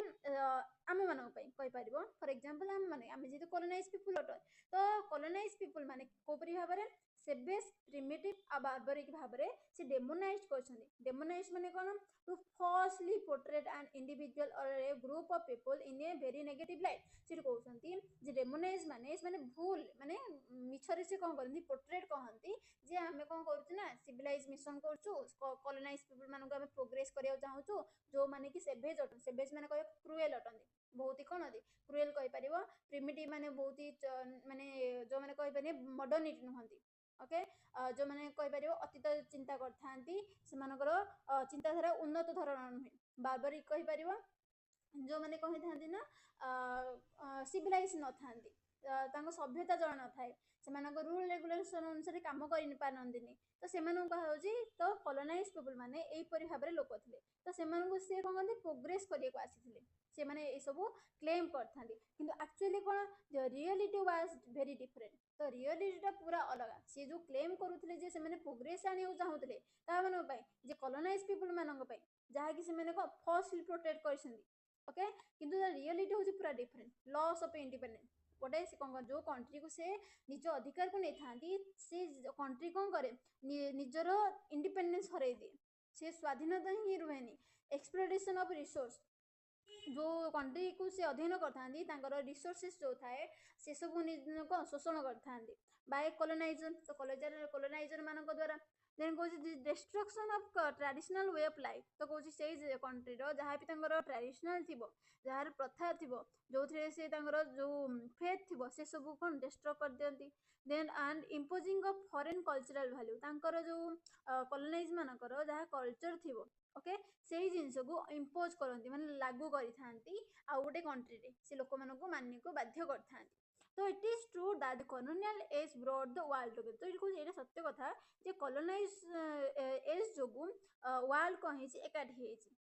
आमे मानक पे कहि परिबो फॉर एग्जांपल आमे जे कॉलोनाइज पीपल अट तो कॉलोनाइज पीपल माने कोपरी भाबरे सेवेज प्रिमिटिव आ बार्बरिक भाबरे से डेमोनाइज करछन्ती डेमोनाइज माने कोन to falsely portray an individual or a group of people in a very negative light सेठी कहउछन्ती जे डेमोनाइज माने भूल माने मिछरे से कोन करन्ती पोर्ट्रेट कहन्ती जे हमें कोन करछु ना सिविलाइज मिशन करछु कॉलोनाइज पीपल मानको हमें प्रोग्रेस करिया चाहछु जो माने कि सेवेज माने कह क्रूएल अटन्ती बहुत ही कोन अति क्रूएल कहि परिबो प्रिमिटिव माने बहुत ही माने जो माने कहि परिबे मॉडर्निटी नहंती ओके जो माने कहि परिबो अतीत चिंता करथांती सेमानकर चिंताधारा उन्नत धरण नुहे बार्बरिक कहि परिबो जो माने कहि थांती ना सिविलाइज न थांती तांको सभ्यता जण न थाए सेमानकर रूल रेगुलेशन अनुसार काम करि पारनदिनी तो सेमानन कहा होजी तो कॉलोनाइज पीपल माने एई परि भाबरे लोक थिले तो सेमानन से कोन करते प्रोग्रेस करिया को आसीथिले से माने ए सब क्लेम करथांती किंतु actually cone the reality was very different तो रियलिटीटा पूरा अलग से जो क्लेम करुले जे से प्रोग्रेस आने चाहूले ता मान जे कॉलोनाइज पीपल मान जहाँकि से फर्स्टली प्रोटेक्ट कर ओके किंतु रियलिटी हूँ पूरा डिफरेंट लॉस ऑफ इंडिपेंडेंस गोटे जो कंट्री को से निज अधिकार को नहीं था से कंट्री कौन करे निजर इंडिपेंडेंस हर दिए से स्वाधीनता ही रुहे एक्सप्लोरेशन ऑफ रिसोर्स जो कंट्री को से अध्ययन करता रिसोर्सेस जो थाए से सब को शोषण करता बाय कॉलोनाइजर तो कॉलोनाइजर मान द्वारा देन कौन destruction of traditional way of life तो कौन से कंट्री जहाँ भी ट्रेडिशनल थी जार प्रथा थी जो से जो फेथ थी से सब कौन डिस्ट्रॉय कर दिखती then and imposing of foreign cultural value तांकर जो कॉलोनाइज मानकर जहाँ कल्चर थी ओके से जिनस को इम्पोज करती माने लागू करी आउ गोटे कंट्री रे से लोक मानक मानने को बाध्य करता तो it is true that colonial age brought the world together तो इनको ये सत्य कथा जे कॉलोनाइज एज जोगु वर्ल्ड कहीं एकाठी हेछि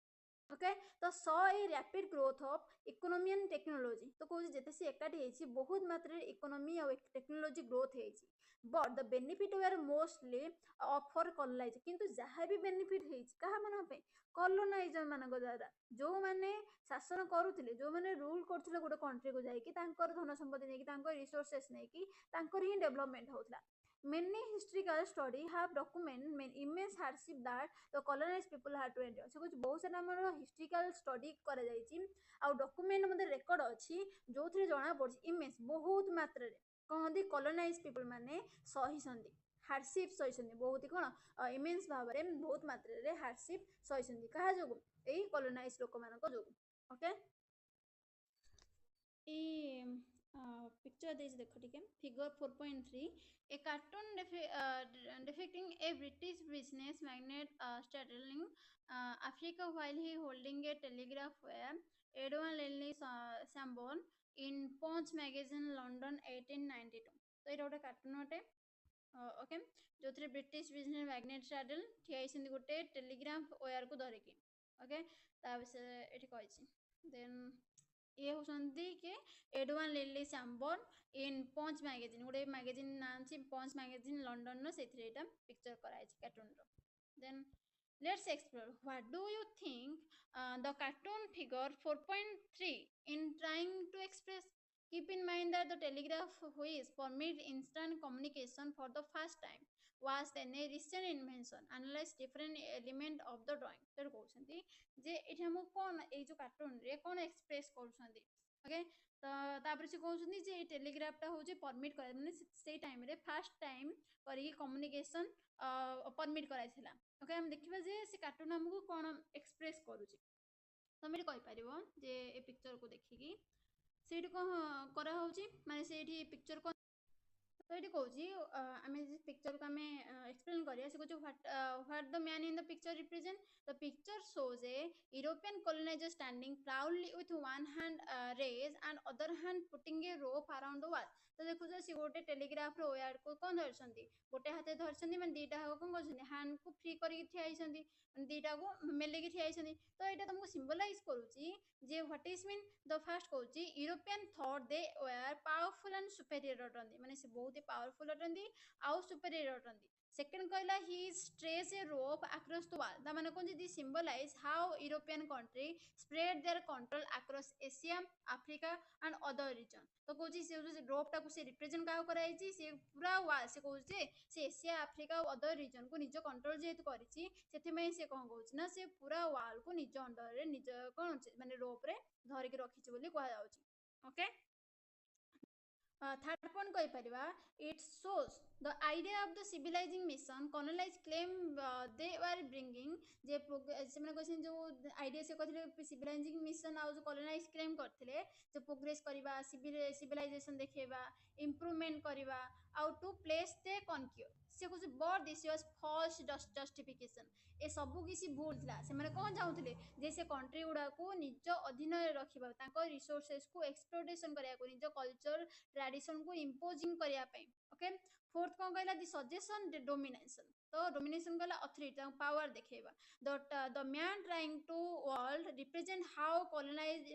ओके तो saw a rapid growth of economy and technology तो कहूँ जेते से एकाठी हेछि बहुत मात्रा इकोनॉमी और टेक्नोलॉजी ग्रोथ हेछि but the benefit were mostly for colonise किंतु जहाँ भी बेनिफिट हेछि कहा मन पे कॉलोनाइजर मानक द्वारा जो माने शासन करुले जो मैंने रूल करते गोटे कंट्री को जाकि धन संपत्ति नहीं रिसोर्सेस नहीं ही डेवलपमेंट होता many historical study have document immense hardship that the colonized people had to endure से कुछ बहुत सारा हमर हिस्ट्रिकल स्टडी करा जायछि आ डॉक्यूमेंट मते रेकॉर्ड अछि जोथरे जणा पड़छि इमेंस बहुत मात्रा रे कहंदी कॉलोनाइज पीपल माने सही संदी हार्डशिप सही संदी बहुत ही कोन इमेंस भाबरे बहुत मात्रा रे हार्डशिप सही संदी कहा जोगु एई कॉलोनाइज लोक मानक जोगु ओके ए पिक्चर देज देखो ठीक है figure 4.3 a cartoon depicting a British business magnate straddling Africa while he holding a telegraph wire Edwin Lely Samborn in Punch magazine London 1892 तो ये गोटे कार्टून अटे ओके जो थे ब्रिटिश बिजनेस मैग्नेट स्ट्रैडल ठिया गोटे टेलीग्राफ वायर को धरिकी okay ता विषय ये कही देन ये होती कि एडवान लिली सैम्बर्न इन पंच मैगजीन गोटे मैगजीन ना अच्छी पंच मैगजीन लंडन से पिक्चर कराई cartoon then let's explore what do you think the cartoon figure 4.3 in trying to express keep in mind that the telegraph which permit instant communication for the first time was then a recent invention analyze different element of the drawing तो कहउछंती जे एठी हम कोन ए जो cartoon रे कोन express करूछंती okay तो तापर से कहउछंती जे telegraph टा होजे permit करे माने से टाइम रे फर्स्ट टाइम करी कम्युनिकेशन परमिट कराइथिला ओके हम देखिबा जे से कार्टून हमको कोन एक्सप्रेस करूची तो हम कहि परिबो जे ए पिक्चर को देखिकी सेठी को करा होची माने सेठी पिक्चर को तो ये कौच आम पिक्चर को आम एक्सप्लेन करिया से कौच what the man in the picture represent the picture shows a European colonizer standing proudly with one hand raised and other hand putting a rope around the wall तो देखो सी गोटे टेलीग्राफ वायर को कौन धरछंती गोटे हाथ धरछंती माने दीटा हाथ कौन करछंती हैंड को फ्री करके ठिया होइछंती दीटा को मेलेकी ठिया होइछंती तो एटा तुमको सिंबलाइज करूची जे what is mean the first कहूची European thought they were powerful and superior अटंती माने से बहुत ही पावरफुल अटंती आउ सुपेरियर अटंती सेकंड कहला he stretch a rope across the wall the माने कोन जी symbolize how European country spread their control across Asia Africa and other region तो कहूची से रोप टाको से रिप्रेजेंट का कराई से पूरा वॉल से कहूचे से एशिया अफ्रीका और अदर रीजन को निज कंट्रोल जेहेतु करिछि सेथिमे से कोन कहूची ना से पूरा वॉल को निज अंडर रे निज कोन माने रोप रे धरिक रखिछि बोली कहा जाउछि ओके थर्ड पॉइंट कहि परिबा it shows the idea of the civilizing mission colonize claim they were bringing जे से माने क्वेश्चन जो आइडिया से कहथिले सिविलाइजिंग मिशन आ जो कॉलोनाइज क्लेम करथिले जो प्रोग्रेस करबा सिविलाइजेशन देखेबा इंप्रूवमेंट करबा आउ टू प्लेस द कॉन्क्योर से कुछ but this was false justification ए सबु किसी भूल थिला से माने कोन चाहुथिले जे से कंट्री गुडा को निज अधीन रे रखिबा ताको रिसोर्सेस को एक्सप्लोटेशन करिया को निज कल्चर ट्रेडिशन को इम्पोजिंग करिया पे ओके फोर्थ कौन कहला दि सजेशन डोमिनेशन तो डोमिनेशन कहला अथॉरिटी पावर देखेबा the man trying to world represent how colonize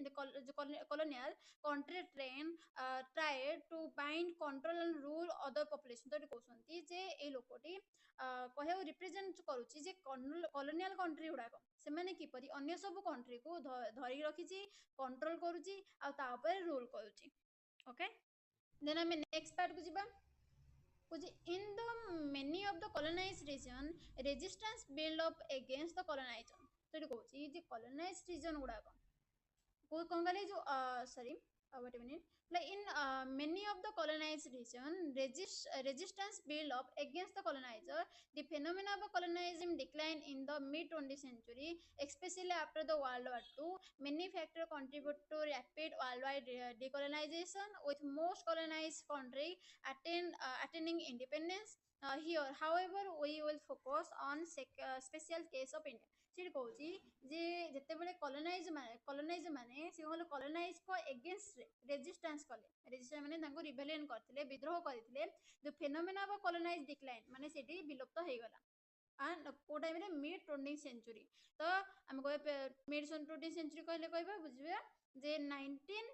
colonial country tried to bind control and rule other population तो कहउछंती जे ए लोकटी कहयो रिप्रेजेंट करूची जे कॉलोनियल कंट्री गुडाक से माने किपरि अन्य सब कंट्री को धरि रखिची कंट्रोल करूची आ ता ऊपर रूल करूची ओके देन आम नेक्स्ट पार्ट को जीवा in the many of the colonized region resistance build up against the colonizer तो ये कहूची जे colonized region गुडाक को कौन कहले जो sorry wait a minute like in many of the colonized region resistance build up against the colonizer the phenomena of colonialism decline in the mid 20th century especially after the world war II many factors contribute to rapid worldwide decolonization with most colonized country attaining independence here however we will focus on special case of India से कहूची जे जेतेबेले colonise माने से होलो colonise को against resistance कले resistance माने तांको rebellion करथिले विद्रोह करथिले the phenomena of colonise decline माने सेठी विलुप्त हो गला एंड को टाइम रे मिड 20th सेंचुरी तो हम कहे मिड 20th सेंचुरी कहले कहबा बुझबा जे 19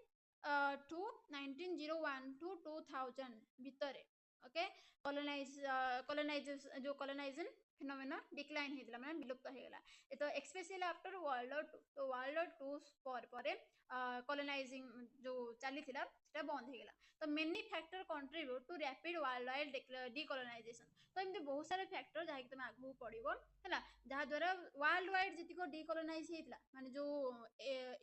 टू 1901 टू 2000 भितरे ओके कॉलोनाइज जो कॉलोनाइजेशन फिनोमेना डिक्लाइन हेतला माने विलुप्त हो गला तो स्पेशली आफ्टर वर्ल्ड वॉर 2 तो वर्ल्ड वॉर 2 पर कॉलोनाइजिंग जो चली थिला सेटा बंद हो गला तो many factor contribute to rapid world wide decolonisation तो एमती बहुत सारे फैक्टर जहा कि तुम आगु पड़िबो हैला जहा द्वारा वर्ल्ड वाइड जतिको डिकोलोनाइज हेतला माने जो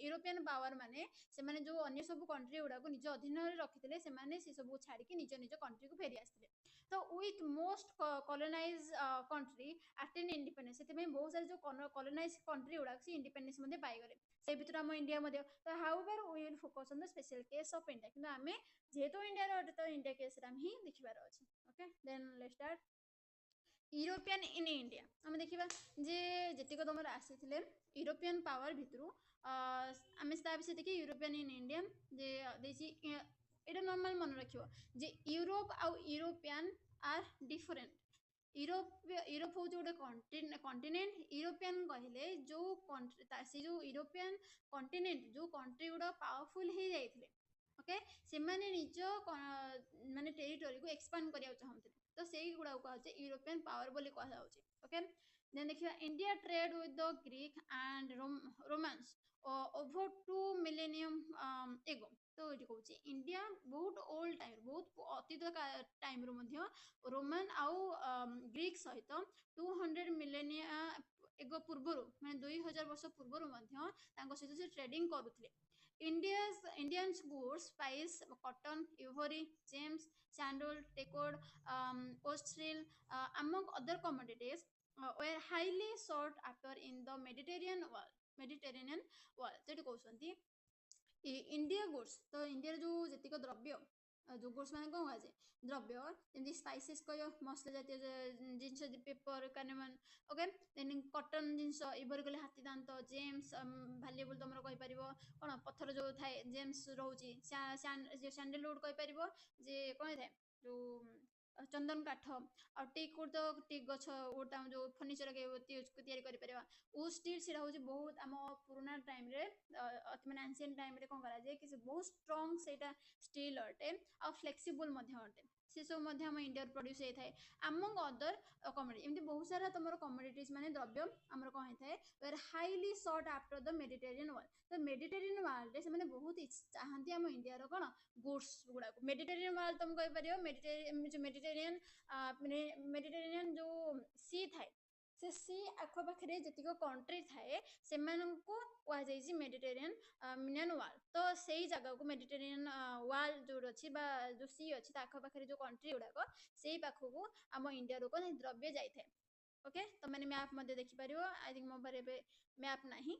यूरोपियन पावर माने से माने जो अन्य सब कंट्री गुडा को निज अधीन रे रखिथिले से माने से सब छाडी के निज निज कंट्री को फेरी आस्थिले तो with most colonise country attain independence से बहुत सारे जो कॉलोनाइज कंट्री गुडा से इंडिपेंडेंस मध्ये पाई गले से भितर हम इंडिया मध्ये तो however we will focus on the special case of India किंतु हमें जेहेतु इंडिया रो तो इंडिया केस रा ही देखिबार अछि okay then let's start European in India हम देखिबा जे जतिको तमर आसीथिले यूरोपियन पावर भितरु आमे स्ता विषय देखि यूरोपियन इन इंडिया जे देसी एटा नॉर्मल मन रखियो जे यूरोप आ यूरोपियन आर डिफरेंट यूरोप हूँ गोटे कॉन्टिनेंट यूरोपियन कहले जो कंट्री जो यूरोपियन कॉन्टिनेंट जो कंट्री गुड़ा पावरफुल हो जाइए ओके से माने निज माने टेरिटोरी को एक्सपांड करिया चाहते तो सेही गुड़ा कह यूरोपियन पावर बोली कह जाउची ओके देन देखिया India trade with the Greek and romance over 2 millennium एगो तो ये कहूँ इंडिया बहुत ओल्ड टाइम बहुत अतीत टाइम रो मध्य रोमान आउ ग्रीक सहित 200 मिलेनिया एगो पूर्वर माने 2000 वर्ष पूर्वर मध्य तांको सहित से trading करुथिले Indians goods spice cotton ivory gems sandal teakwood ostril among other commodities were highly sought after in the Mediterranean world तो कहउछंती इंडिया गुड्स तो इंडिया जो जतिक द्रव्य जो गुड्स माने कौन कुहाଯାଏ द्रव्य ଯେମିତି ସ୍ପାଇसेସ୍ କହିବ ମସଲା ଜାତୀୟ ଜିନିଷ ପେପର କାନେମାନ ଓକେ ଦେନ୍ କଟନ ଜିନିଷ ଇଭରି କଲେ ହାତୀ ଦାନ୍ତ ଜେମ୍ସ ଭାଲ୍ୟୁଏବଲ୍ ତମର କହିପାରିବ କ'ଣ ପଥର ଯୋଉ ଥାଏ ଜେମ୍ସ ରହୁଛି ସ୍ୟାଣ୍ଡେଲଉଡ୍ କହିପାରିବ ଯେ କ'ଣ ହେଇଥାଏ ଯୋଉ ଚନ୍ଦନ କାଠ ଆଉ ଟିକ୍ ଉଡ୍ ତ ଟିକ୍ ଗଛ ଉଡ୍ ଆମ ଯୋଉ ଫର୍ଣ୍ଣିଚର ତିଆରି କରିପାରିବା ଉଡ୍ ଷ୍ଟିଲ୍ ସେଟା ହଉଛି ବହୁତ ଆମ ପୁରୁଣା ଟାଇମରେ ମାନେ ଆନ୍ସିଏଣ୍ଟ ଟାଇମରେ କ'ଣ କରାଯାଏ କି ସେ ବହୁତ ଷ୍ଟ୍ରଙ୍ଗ ସେଇଟା ଷ୍ଟିଲ୍ ଅଟେ ଆଉ ଫ୍ଲେକ୍ସିବୁଲ୍ ମଧ୍ୟ ଅଟେ ସେ ସବୁ ମଧ୍ୟ ଆମ ଇଣ୍ଡିଆରେ ପ୍ରଡ୍ୟୁସ୍ ହେଇଥାଏ ଆମong ଅଦର କମୋଡିଟି ଏମିତି ବହୁତ ସାରା ତମର କମୋଡିଟିଜ ମାନେ ଦ୍ରବ୍ୟ ଆମର କ'ଣ ହେଇଥାଏ were highly sought after the Mediterranean world ତ ମେଡିଟେରିଆନ୍ ୱାର୍ଲ୍ଡରେ ସେମାନେ ବହୁତ ଚାହାନ୍ତି ଆମ ଇଣ୍ଡିଆର କ'ଣ ଗୁଡ୍ସ ଗୁଡାକୁ ମେଡିଟେରିଆନ୍ ୱାର୍ଲ୍ଡ ତମେ କହିପାରିବ ମେଡିଟେରିଆନ୍ ଯୋଉ ସି ଥାଏ ସେ ସି ଆଖପାଖରେ ଯେତିକ କଣ୍ଟ୍ରି ଥାଏ ସେମାନଙ୍କୁ କୁହାଯାଇଛି ମେଡିଟେରିଆନ୍ ମିନିୟନ୍ ୱାର୍ଲ୍ଡ ତ ସେଇ ଜାଗାକୁ ମେଡିଟେରିଆନ୍ ୱାର୍ଲ୍ଡ ଯୋଉଠି ଅଛି ବା ଯୋଉ ସି ଅଛି ତା ଆଖପାଖରେ ଯୋଉ କଣ୍ଟ୍ରି ଗୁଡାକ ସେଇ ପାଖକୁ ଆମ ଇଣ୍ଡିଆରୁ କ'ଣ ଦ୍ରବ୍ୟ ଯାଇଥାଏ ଓକେ ତମେ ମ୍ୟାପ୍ ମଧ୍ୟ ଦେଖିପାରିବ ଆଇ ଥିଙ୍କ ମୋ ପାଖରେ ଏବେ ମ୍ୟାପ୍ ନାହିଁ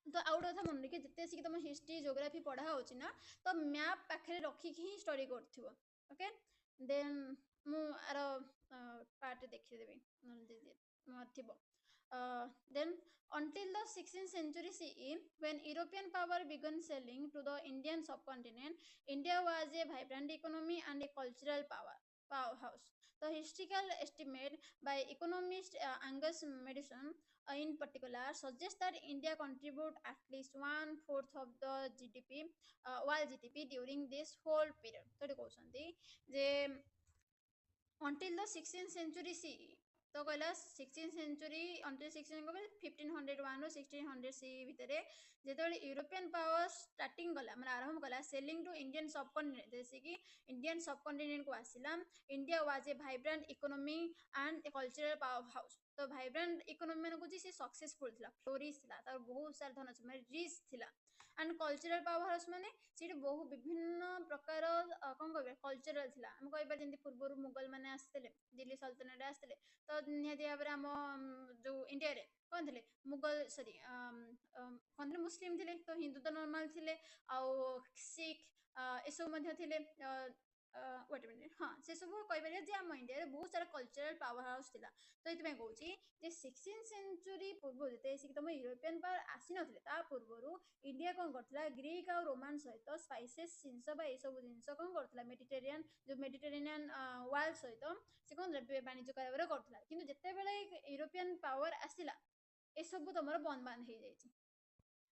ତ ଆଉ ଗୋଟେ କଥା ମନେ ରଖି ଯେତେ ଆସିକି ତମ ହିଷ୍ଟ୍ରି ଜୋଗ୍ରାଫି ପଢା ହଉଛି ନା ତ ମ୍ୟାପ୍ ପାଖରେ ରଖିକି ହିଁ ଷ୍ଟଡି କରୁଥିବ ଓକେ ଦେନ୍ ମୁଁ ଆର ପାର୍ଟ ଦେଖିଦେବି ଥିବ then until the 16th century CE when European power began selling to the Indian subcontinent India was a vibrant economy and a cultural powerhouse the historical estimate by economist Angus Madison in particular suggests that India contribute at least 1/4 of the GDP world GDP during this whole period तो कहते जे until the 16th century CE तो कहला 16th century until 1501 ରୁ 1600 CE ଭିତରେ ଯେତେବେଳେ European power starting କଲା ମାନେ ଆରମ୍ଭ କଲା ସେଲିଂ ଟୁ ଇଣ୍ଡିଆନ୍ ସବକଣ୍ଟିନେଣ୍ଟ ଯେसे कि इंडियन सबकंटिनेंट को आसिला India was a vibrant economy and a cultural powerhouse तो वाइब्रेंट इकोनॉमी माने को जे सक्सेसफुल थिला फ्लोरिश थिला तार बहुत सारा धन माने रिच थिला एंड कल्चरल पावर हाउस माने सेठी बहु विभिन्न प्रकार कोन कहबे कल्चरल थिला हम कहबा जेंति पूर्वरु मुगल माने आस्थिले दिल्ली सल्तनत आस्थिले तो निहाती भाबरे हम जो इंडिया रे कोन थिले मुगल सॉरी कोन मुस्लिम थिले तो हिंदू तो नॉर्मल थिले आउ सिख एसବୁ ମଧ୍ୟ ଥିଲେ ୱେଟ୍ ମିନିଟ୍ ହଁ ସେ ସବୁ କହିପାରିବା ଯେ ଆମ ଇଣ୍ଡିଆରେ ବହୁତ ସାରା କଲଚରାଲ ପାୱାର ହାଉସ୍ ଥିଲା ତ ଏଥିପାଇଁ କହୁଛି ଯେ 16th ସେଞ୍ଚୁରୀ ପୂର୍ବରୁ ଯେତେ ଆସିକି ତମ ୟୁରୋପିଆନ୍ ପାୱାର ଆସିନଥିଲେ ତା ପୂର୍ବରୁ ଇଣ୍ଡିଆ କ'ଣ କରୁଥିଲା ଗ୍ରୀକ୍ ଆଉ ରୋମାନ ସହିତ ସ୍ପାଇସେସ୍ ଜିନିଷ ବା ଏସବୁ ଜିନିଷ କ'ଣ କରୁଥିଲା ମେଡିଟେରିଆନ୍ ଯୋଉ ମେଡିଟେରେନିଆନ୍ ୱାର୍ଲ୍ଡ ସହିତ ସେ କ'ଣ ବାଣିଜ୍ୟ କାରବାର କରୁଥିଲା କିନ୍ତୁ ଯେତେବେଳେ ୟୁରୋପିଆନ୍ ପାୱାର ଆସିଲା ଏସବୁ ତମର ବନ୍ଦ ବାନ୍ଦ ହେଇଯାଇଛି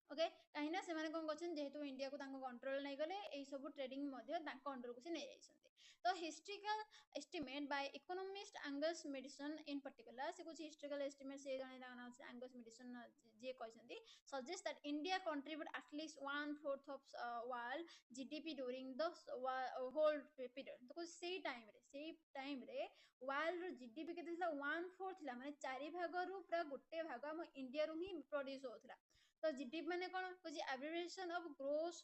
ओके कहीं ना सेमाने कोन करछन जेहेतु इंडिया को तांको कंट्रोल नै गले एई सब ट्रेडिंग मध्ये तांको अंडर को से नै जाइछन्ते तो historical estimate by economist Angus Maddison in particular से कुछ हिस्ट्रिकल एस्टिमेट से जने नाम আছে एंगस मेडिसन जे कहछन्ती suggest that India contribute at least 1/4 of world GDP during the whole period तो सेई टाइम रे वर्ल्ड रो जीडीपी केते थिला 1/4 थिला माने 4 भाग रु पूरा गोटे भाग हम इंडिया रु ही प्रोड्यूस होथला तो जीडीपी माने कोन होची abbreviation of gross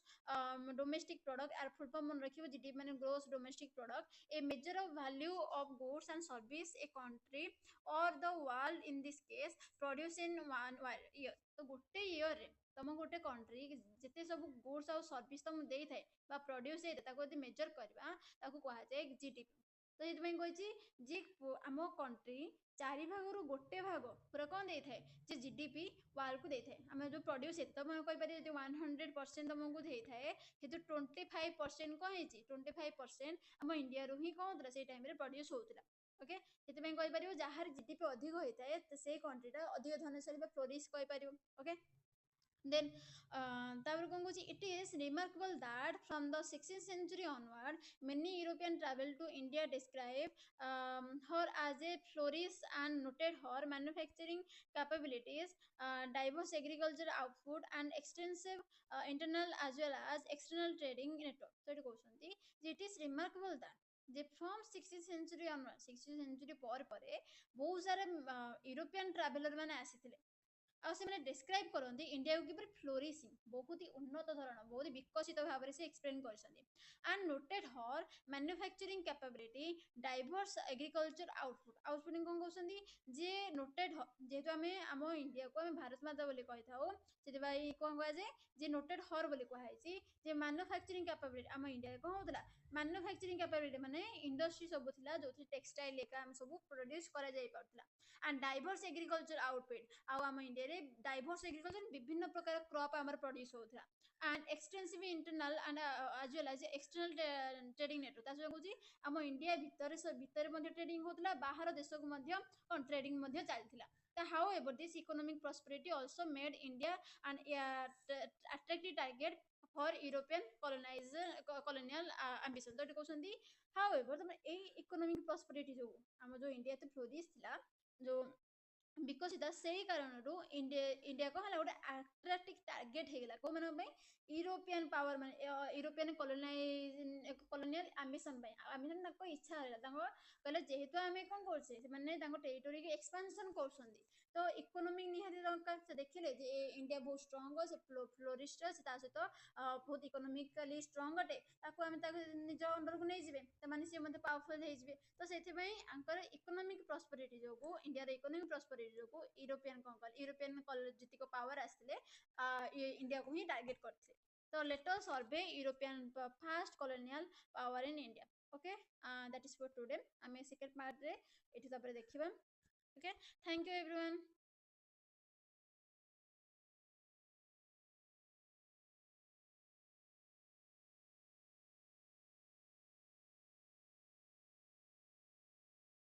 domestic product आर फुल फॉर्म मन रखिबो जीडीपी माने gross domestic product a measure of value of goods and service a country or the world in this case produce in one year तो गोटे year रे तम गोटे country जेते सब गुड्स और सर्विस तम देई थाए बा प्रोड्यूस हे ताको यदि मेजर करबा ताको कहा जाए जीडीपी तो ये कही जे आम कंट्री 4 भाग गोटे भाग पूरा कौन दे थाए जे जीडीपी वर्ल्ड को दे थाए आम जो प्रोड्यूस तुम कहीपर 100% तुमको दे थाए कि 25% कौन है 25% आम इंडिया रू ही कौन होता से टाइम प्रोड्यूस होता ओके से कहीपर जार जीडीपी अधिक होता है से कंट्रीटा अधिक धनशाली फ्लोरिश कहीपर ओके then तापर कौन कहूँ it is remarkable that from the 16th century onward many European travel to India describe her as a flourish and noted her manufacturing capabilities diverse agriculture output and extensive internal as well as external trading network so it is remarkable that J from 16th century onward 16th century पर बहुत सारे European traveller माने आसीथिले ଆଉ ସେମାନେ describe କରନ୍ତି ଇଣ୍ଡିଆକୁ କିପରି ଫ୍ଲୋରିସିଂ ବହୁତ ହି ଉନ୍ନତ ଧରଣ ବହୁତ ହି ବିକଶିତ ଭାବରେ ସେ ଏକ୍ସପ୍ଲେନ୍ କରିଛନ୍ତି and noted her manufacturing capability diverse agriculture outputting କ'ଣ କହୁଛନ୍ତି ଯେ ନୋଟେଡ୍ ଯେହେତୁ ଆମେ ଆମ ଇଣ୍ଡିଆକୁ ଆମେ ଭାରତ ମାତା ବୋଲି କହିଥାଉ ସେଥିପାଇଁ କ'ଣ କୁହାଯାଏ ଯେ ନୋଟେଡ୍ ହର୍ ବୋଲି କୁହାଯାଇଛି ଯେ ମ୍ୟାନୁଫ୍ୟାକ୍ଚରିଂ କ୍ୟାପାବିଲିଟି ଆମ ଇଣ୍ଡିଆରେ କ'ଣ ହେଉଥିଲା ମ୍ୟାନୁଫ୍ୟାକ୍ଚରିଂ କ୍ୟାପାବିଲିଟି ମାନେ ଇଣ୍ଡଷ୍ଟ୍ରି ସବୁ ଥିଲା ଯେଉଁଥିରେ ଟେକ୍ସଟାଇଲ ଏକା ଆମେ ସବୁ ପ୍ରଡ୍ୟୁସ୍ କରାଯାଇ ପାରୁଥିଲା ଆଣ୍ଡ ଡାଇଭର୍ସ ଏଗ୍ରିକଲଚର ଆଉଟପୁଟ୍ ଆଉ ଆମ ଇଣ୍ଡିଆରେ ଡାଇଭର୍ସ ଏଗ୍ରିକଲଚର ବିଭିନ୍ନ ପ୍ରକାର କ୍ରପ୍ ଆମର ପ୍ରଡ୍ୟୁସ୍ ହେଉଥିଲା and extensive internal and as well as external trading network ତା ସହିତ କହୁଛି ଆମ ଇଣ୍ଡିଆ ଭିତରେ ମଧ୍ୟ ଟ୍ରେଡିଂ ହେଉଥିଲା ବାହାର ଦେଶକୁ ମଧ୍ୟ କ'ଣ ଟ୍ରେଡିଂ ମଧ୍ୟ ଚାଲିଥିଲା however this economic prosperity also made India an attractive target for European colonial ambition ତ ଏଠି କହୁଛନ୍ତି however ତମେ ଏଇ economic prosperity ଯୋଉ ଆମ ଯୋଉ ଇଣ୍ଡିଆ ଏତେ ଫ୍ଲୋରିଶ ଥିଲା ଯୋଉ ବିକଶିତ ସେଇ କାରଣରୁ ଇଣ୍ଡିଆ କ'ଣ ହେଲା ଗୋଟେ ଆଟ୍ରାକ୍ଟିଭ ଟାର୍ଗେଟ ହେଇଗଲା କୋଉମାନଙ୍କ ପାଇଁ ୟୁରୋପିଆନ ପାୱାର ମାନେ ୟୁରୋପିଆନ କଲୋନିଆଲ ଆମ୍ବିସନ ପାଇଁ ଆମ୍ବିସନ ତାଙ୍କ ଇଚ୍ଛା ହେଲା ତାଙ୍କ କହିଲେ ଯେହେତୁ ଆମେ କ'ଣ କରୁଛେ ସେମାନେ ତାଙ୍କ ଟେରିଟୋରିକି ଏକ୍ସପାନସନ କରୁଛନ୍ତି ତ ଇକୋନୋମିକ ନିହାତି ଦରକାର ସେ ଦେଖିଲେ ଯେ ଇଣ୍ଡିଆ ବହୁତ ଷ୍ଟ୍ରଙ୍ଗ ସେ ଫ୍ଲୋରିଷ୍ଟ ସେ ତା ସହିତ ବହୁତ ଇକୋନୋମିକାଲି ଷ୍ଟ୍ରଙ୍ଗ ଅଟେ ତାକୁ ଆମେ ତାକୁ ନିଜ ଅଣ୍ଡରକୁ ନେଇଯିବେ ସେମାନେ ସିଏ ମଧ୍ୟ ପାୱାରଫୁଲ ହେଇଯିବେ ତ ସେଥିପାଇଁ ଆଙ୍କର ଇକୋନୋମିକ ପ୍ରସ୍ପରିଟି ଯୋଗୁଁ ଇଣ୍ଡିଆର ଇକୋନୋମିକ ପ୍ରସ୍ପରିଟି ଯୋଗୁଁ ୟୁରୋପିଆନ କ'ଣ କଲେ ୟୁରୋପିଆନ ଯେତିକ ପାୱାର ଆସିଥିଲେ ଇଣ୍ଡିଆକୁ ହିଁ ଟାର୍ଗେଟ କରିଥିଲେ ତ let us survey European first colonial power in India okay that is for today ଆମେ ସେକେଣ୍ଡ ପାର୍ଟରେ ଏଠି ତାପରେ ଦେଖିବା ଓକେ ଥ୍ୟାଙ୍କ ୟୁ ଏଭ୍ରିୱାନ୍